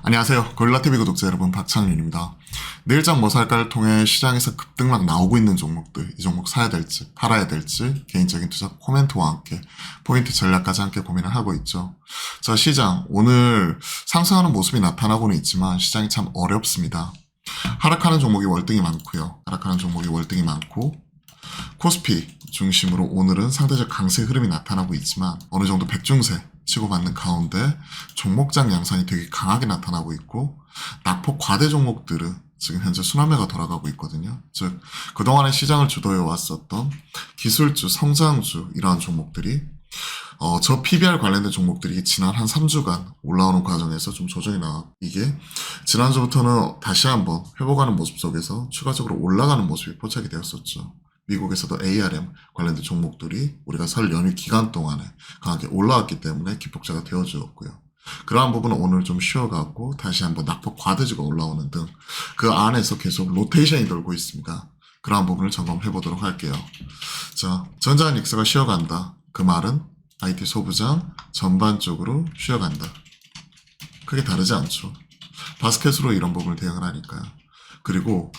안녕하세요. 고릴라TV 구독자 여러분, 박창윤입니다. 내일장 뭐 살까를 통해 시장에서 급등락 나오고 있는 종목들, 이 종목 사야 될지 팔아야 될지 개인적인 투자 코멘트와 함께 포인트 전략까지 함께 고민을 하고 있죠. 자, 시장 오늘 상승하는 모습이 나타나고는 있지만 시장이 참 어렵습니다. 하락하는 종목이 월등히 많고요. 하락하는 종목이 월등히 많고 코스피 중심으로 오늘은 상대적 강세 흐름이 나타나고 있지만 어느 정도 백중세 치고받는 가운데 종목장 양상이 되게 강하게 나타나고 있고 낙폭 과대 종목들은 지금 현재 순환매가 돌아가고 있거든요. 즉 그동안의 시장을 주도해 왔었던 기술주, 성장주 이러한 종목들이 저 PBR 관련된 종목들이 지난 한 3주간 올라오는 과정에서 좀 조정이 나왔고 이게 지난주부터는 다시 한번 회복하는 모습 속에서 추가적으로 올라가는 모습이 포착이 되었었죠. 미국에서도 ARM 관련된 종목들이 우리가 설 연휴 기간 동안에 강하게 올라왔기 때문에 기폭제가 되어주었고요. 그러한 부분은 오늘 좀 쉬어가고 다시 한번 낙폭 과대주가 올라오는 등 그 안에서 계속 로테이션이 돌고 있습니다. 그러한 부분을 점검해 보도록 할게요. 자, 전자닉스가 쉬어간다. 그 말은 IT 소부장 전반적으로 쉬어간다. 크게 다르지 않죠. 바스켓으로 이런 부분을 대응을 하니까요. 그리고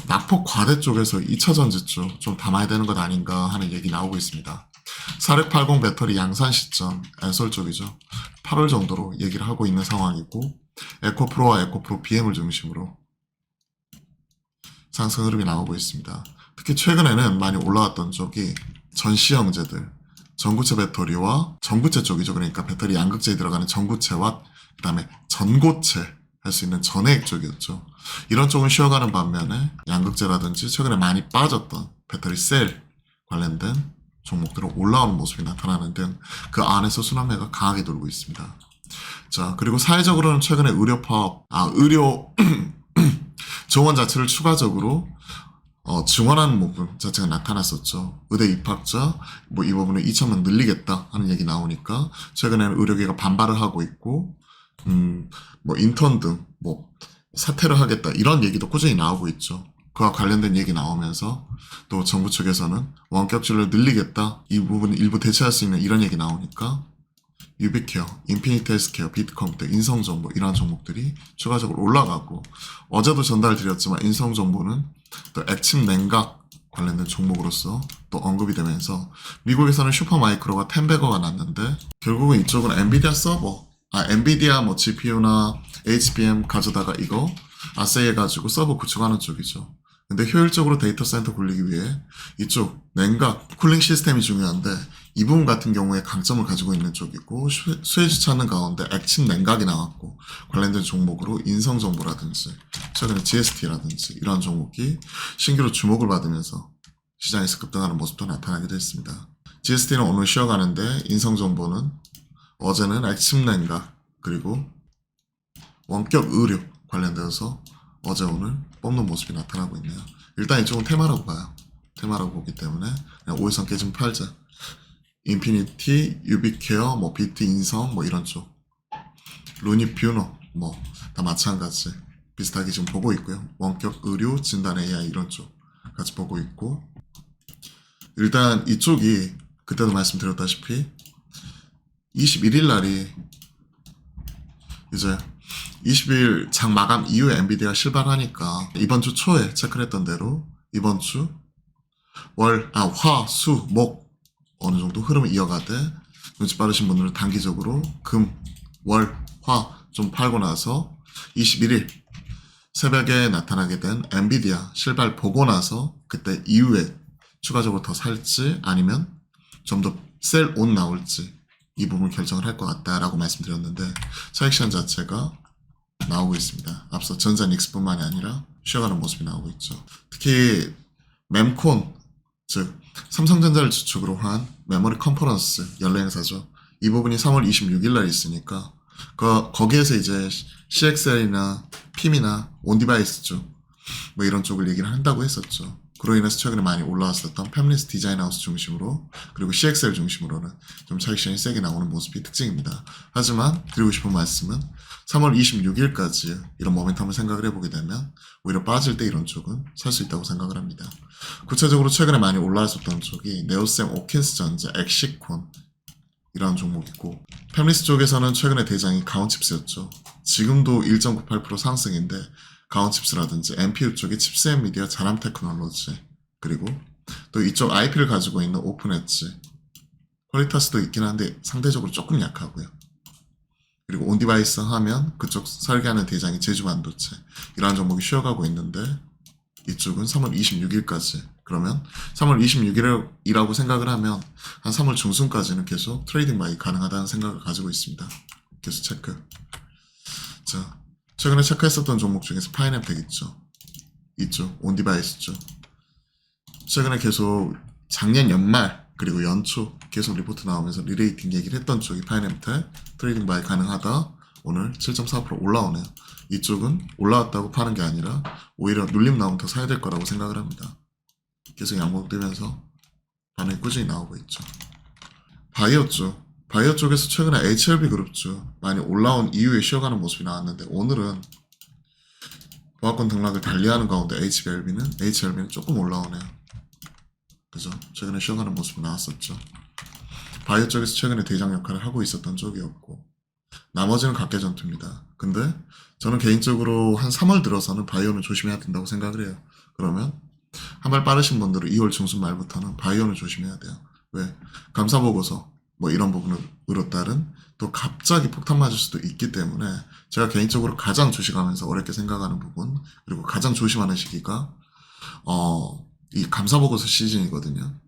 낙폭 과대 쪽에서 2차전지 쪽 좀 담아야 되는 것 아닌가 하는 얘기 나오고 있습니다. 4680 배터리 양산 시점 엔솔 쪽이죠. 8월 정도로 얘기를 하고 있는 상황이고 에코프로와 에코프로 BM을 중심으로 상승 흐름이 나오고 있습니다. 특히 최근에는 많이 올라왔던 쪽이 전시형제들, 전구체 배터리와 전구체 쪽이죠. 그러니까 배터리 양극재에 들어가는 전구체와 그 다음에 전고체 할 수 있는 전해액 쪽이었죠. 이런 쪽은 쉬어가는 반면에 양극재라든지 최근에 많이 빠졌던 배터리 셀 관련된 종목들은 올라오는 모습이 나타나는 등 그 안에서 순환매가 강하게 돌고 있습니다. 자, 그리고 사회적으로는 최근에 의료 정원 자체를 추가적으로 증원하는 부분 자체가 나타났었죠. 의대 입학자 이 부분을 2,000명 늘리겠다 하는 얘기 나오니까 최근에는 의료계가 반발을 하고 있고 인턴 등 사퇴를 하겠다 이런 얘기도 꾸준히 나오고 있죠. 그와 관련된 얘기 나오면서 또 정부 측에서는 원격진료를 늘리겠다 이 부분 일부 대체할 수 있는 이런 얘기 나오니까 유비케어, 인피니트 헬스케어, 비트컴퓨터, 인성정보 이러한 종목들이 추가적으로 올라가고 어제도 전달드렸지만 인성정보는 또 액침 냉각 관련된 종목으로서 또 언급이 되면서 미국에서는 슈퍼마이크로가 10배거가 났는데 결국은 이쪽은 엔비디아 서버 엔비디아 GPU나 HBM 가져다가 이거 아세이 해가지고 서버 구축하는 쪽이죠. 근데 효율적으로 데이터 센터 굴리기 위해 이쪽 냉각, 쿨링 시스템이 중요한데 이 부분 같은 경우에 강점을 가지고 있는 쪽이고 수혜주 찾는 가운데 액침 냉각이 나왔고 관련된 종목으로 인성정보라든지 최근에 GST라든지 이런 종목이 신규로 주목을 받으면서 시장에서 급등하는 모습도 나타나기도 했습니다. GST는 오늘 쉬어가는데 인성정보는 어제는 액침 냉각 그리고 원격 의료 관련돼서 어제 오늘 뽑는 모습이 나타나고 있네요. 일단 이쪽은 테마라고 봐요. 테마라고 보기 때문에 그냥 5일선 깨지면 팔자. 인피니티, 유비케어, 비트 인성 이런 쪽. 루니뷰너 다 마찬가지 비슷하게 지금 보고 있고요. 원격 의료, 진단 AI 이런 쪽 같이 보고 있고 일단 이쪽이 그때도 말씀드렸다시피 21일 날이 이제 20일 장 마감 이후에 엔비디아 실발하니까 이번 주 초에 체크를 했던 대로 이번 주 화, 수, 목 어느 정도 흐름을 이어가되 눈치 빠르신 분들은 단기적으로 금, 월, 화 좀 팔고 나서 21일 새벽에 나타나게 된 엔비디아 실발 보고 나서 그때 이후에 추가적으로 더 살지 아니면 좀 더 셀 온 나올지 이 부분 결정을 할 것 같다라고 말씀드렸는데 차익 시간 자체가 나오고 있습니다. 앞서 전자닉스뿐만이 아니라 쉬어가는 모습이 나오고 있죠. 특히 mem콘 즉 삼성전자를 주축으로 한 메모리 컨퍼런스 연례 행사죠. 이 부분이 3월 26일 날 있으니까 거기에서 이제 CXL이나 PIM이나 온디바이스 쪽 이런 쪽을 얘기를 한다고 했었죠. 그로 인해서 최근에 많이 올라왔었던 팹리스 디자인하우스 중심으로 그리고 CXL 중심으로는 좀 차익 시장이 세게 나오는 모습이 특징입니다. 하지만 드리고 싶은 말씀은 3월 26일까지 이런 모멘텀을 생각을 해보게 되면 오히려 빠질 때 이런 쪽은 살 수 있다고 생각을 합니다. 구체적으로 최근에 많이 올라왔었던 쪽이 네오셈, 오킨스 전자, 엑시콘 이런 종목이고 팹리스 쪽에서는 최근에 대장이 가온칩스였죠. 지금도 1.98% 상승인데 가온칩스라든지 NPU 쪽에 칩스 앤 미디어, 자람 테크놀로지, 그리고 또 이쪽 IP를 가지고 있는 오픈 엣지, 퀄리타스도 있긴 한데 상대적으로 조금 약하고요. 그리고 온디바이스 하면 그쪽 설계하는 대장이 제주반도체, 이러한 종목이 쉬어가고 있는데 이쪽은 3월 26일까지, 그러면 3월 26일이라고 생각을 하면 한 3월 중순까지는 계속 트레이딩 바이 가능하다는 생각을 가지고 있습니다. 계속 체크. 자, 최근에 체크했었던 종목 중에서 파이낸텍 있죠. 이쪽 온디바이스 쪽. 최근에 계속 작년 연말 그리고 연초 계속 리포트 나오면서 리레이팅 얘기를 했던 쪽이 파이낸텍, 트레이딩 바이 가능하다. 오늘 7.4% 올라오네요. 이쪽은 올라왔다고 파는 게 아니라 오히려 눌림 나오면 더 사야 될 거라고 생각을 합니다. 계속 양봉되면서 반응이 꾸준히 나오고 있죠. 바이오 쪽. 바이오 쪽에서 최근에 HLB 그룹 쪽 많이 올라온 이후에 쉬어가는 모습이 나왔는데 오늘은 보합권 등락을 달리하는 가운데 HLB는 조금 올라오네요. 그죠? 최근에 쉬어가는 모습이 나왔었죠. 바이오 쪽에서 최근에 대장 역할을 하고 있었던 쪽이었고 나머지는 각계전투입니다. 근데 저는 개인적으로 한 3월 들어서는 바이오는 조심해야 된다고 생각을 해요. 그러면 한 발 빠르신 분들은 2월 중순 말부터는 바이오는 조심해야 돼요. 왜? 감사보고서 뭐 이런 부분으로 따른 또 갑자기 폭탄 맞을 수도 있기 때문에 제가 개인적으로 가장 주식하면서 어렵게 생각하는 부분, 그리고 가장 조심하는 시기가 이 감사보고서 시즌이거든요.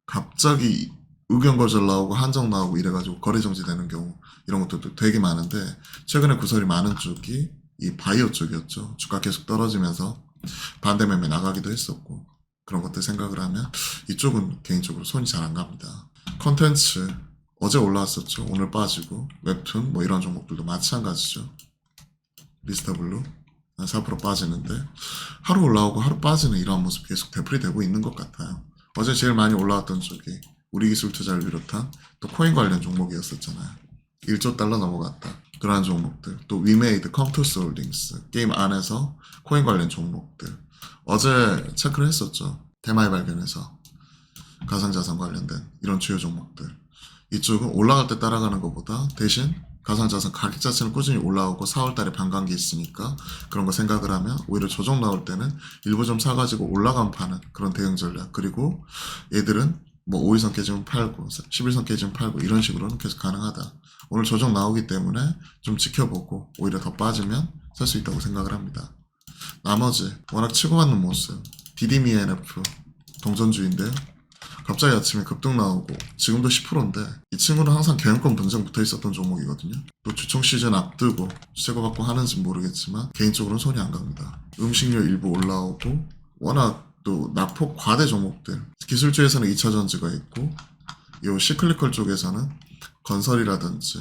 갑자기 의견 거절 나오고 한정 나오고 이래가지고 거래 정지되는 경우, 이런 것들도 되게 많은데 최근에 구설이 많은 쪽이 이 바이오 쪽이었죠. 주가 계속 떨어지면서 반대 매매 나가기도 했었고, 그런 것들 생각을 하면 이쪽은 개인적으로 손이 잘 안 갑니다. 컨텐츠 어제 올라왔었죠. 오늘 빠지고, 웹툰 뭐 이런 종목들도 마찬가지죠. 리스타블루 한 4% 빠지는데 하루 올라오고 하루 빠지는 이러한 모습 계속 되풀이되고 있는 것 같아요. 어제 제일 많이 올라왔던 쪽이 우리기술투자를 비롯한 또 코인 관련 종목이었었잖아요. 1조 달러 넘어갔다. 그러한 종목들, 또 위메이드, 컴투스 홀딩스, 게임 안에서 코인 관련 종목들 어제 체크를 했었죠. 테마에 발견해서 가상자산 관련된 이런 주요 종목들, 이쪽은 올라갈 때 따라가는 것보다 대신 가상자산 가격 자체는 꾸준히 올라오고 4월달에 반감기 있으니까 그런 거 생각을 하면 오히려 조정 나올 때는 일부 좀 사가지고 올라간 파는 그런 대응 전략, 그리고 얘들은 뭐 5일선 깨지면 팔고 11선 깨지면 팔고 이런 식으로는 계속 가능하다. 오늘 조정 나오기 때문에 좀 지켜보고 오히려 더 빠지면 살 수 있다고 생각을 합니다. 나머지 워낙 치고 받는 모습, DDMENF 동전주인데요. 갑자기 아침에 급등 나오고 지금도 10%인데 이 친구는 항상 개연권 분쟁 붙어 있었던 종목이거든요. 또 주총 시즌 앞두고 최고받고 하는지 모르겠지만 개인적으로는 손이 안 갑니다. 음식료 일부 올라오고 워낙 또 낙폭 과대 종목들, 기술주에서는 2차전지가 있고 이 시클리컬 쪽에서는 건설이라든지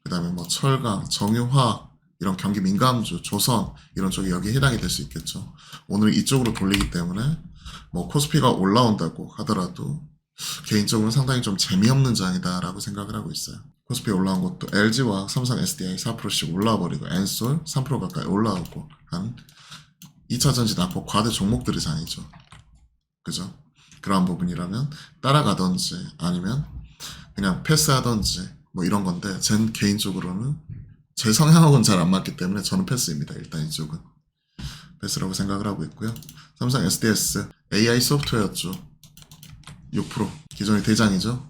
그 다음에 뭐 철강, 정유화학 이런 경기 민감주, 조선 이런 쪽이 여기에 해당이 될 수 있겠죠. 오늘 이쪽으로 돌리기 때문에 뭐 코스피가 올라온다고 하더라도 개인적으로는 상당히 좀 재미없는 장이다라고 생각을 하고 있어요. 코스피 올라온 것도 LG와 삼성 SDI 4%씩 올라와버리고 엔솔 3% 가까이 올라오고 한 2차전지 낙폭 과대 종목들의 장이죠. 그죠? 그러한 부분이라면 따라가든지 아니면 그냥 패스하든지 뭐 이런 건데 전 개인적으로는 제 성향하고는 잘 안 맞기 때문에 저는 패스입니다. 일단 이쪽은 패스라고 생각을 하고 있고요. 삼성 SDS AI 소프트웨어 쪽 6% 기존의 대장이죠.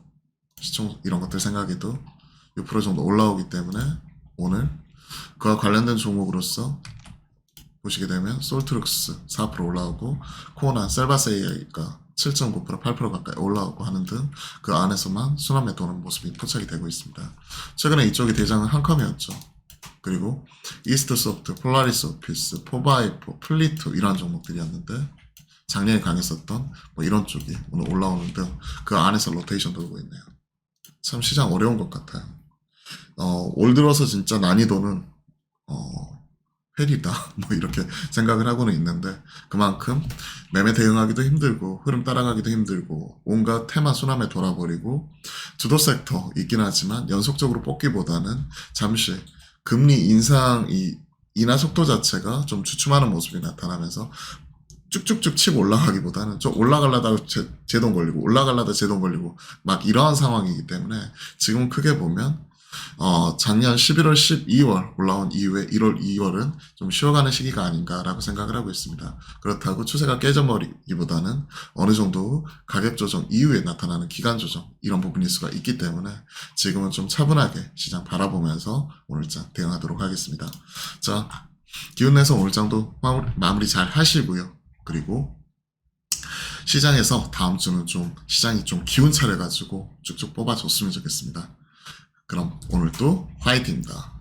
시총 이런 것들 생각해도 6% 정도 올라오기 때문에 오늘 그와 관련된 종목으로서 보시게 되면 솔트룩스 4% 올라오고 코어나 셀바스 AI가 7.9% 8% 가까이 올라오고 하는 등 그 안에서만 순환매 도는 모습이 포착이 되고 있습니다. 최근에 이쪽의 대장은 한컴이었죠. 그리고 이스트소프트, 폴라리스 오피스, 포바이포, 플리투 이런 종목들이었는데 작년에 강했었던 뭐 이런 쪽이 오늘 올라오는 등 그 안에서 로테이션 돌고 있네요. 참 시장 어려운 것 같아요. 올 들어서 진짜 난이도는 헬이다 뭐 이렇게 생각을 하고는 있는데 그만큼 매매 대응하기도 힘들고 흐름 따라가기도 힘들고 온갖 테마 순환에 돌아버리고 주도 섹터 있긴 하지만 연속적으로 뽑기보다는 잠시 금리 인상이 인하 속도 자체가 좀 주춤하는 모습이 나타나면서 쭉쭉쭉 치고 올라가기보다는 좀 올라가려다가 제동 걸리고 올라가려다 제동 걸리고 막 이러한 상황이기 때문에 지금 크게 보면 작년 11월, 12월 올라온 이후에 1월, 2월은 좀 쉬어가는 시기가 아닌가라고 생각을 하고 있습니다. 그렇다고 추세가 깨져버리기보다는 어느 정도 가격 조정 이후에 나타나는 기간 조정 이런 부분일 수가 있기 때문에 지금은 좀 차분하게 시장 바라보면서 오늘장 대응하도록 하겠습니다. 자, 기운내서 오늘장도 마무리 잘 하시고요. 그리고 시장에서 다음 주는 좀 시장이 좀 기운 차려가지고 쭉쭉 뽑아줬으면 좋겠습니다. 그럼 오늘도 화이팅입니다.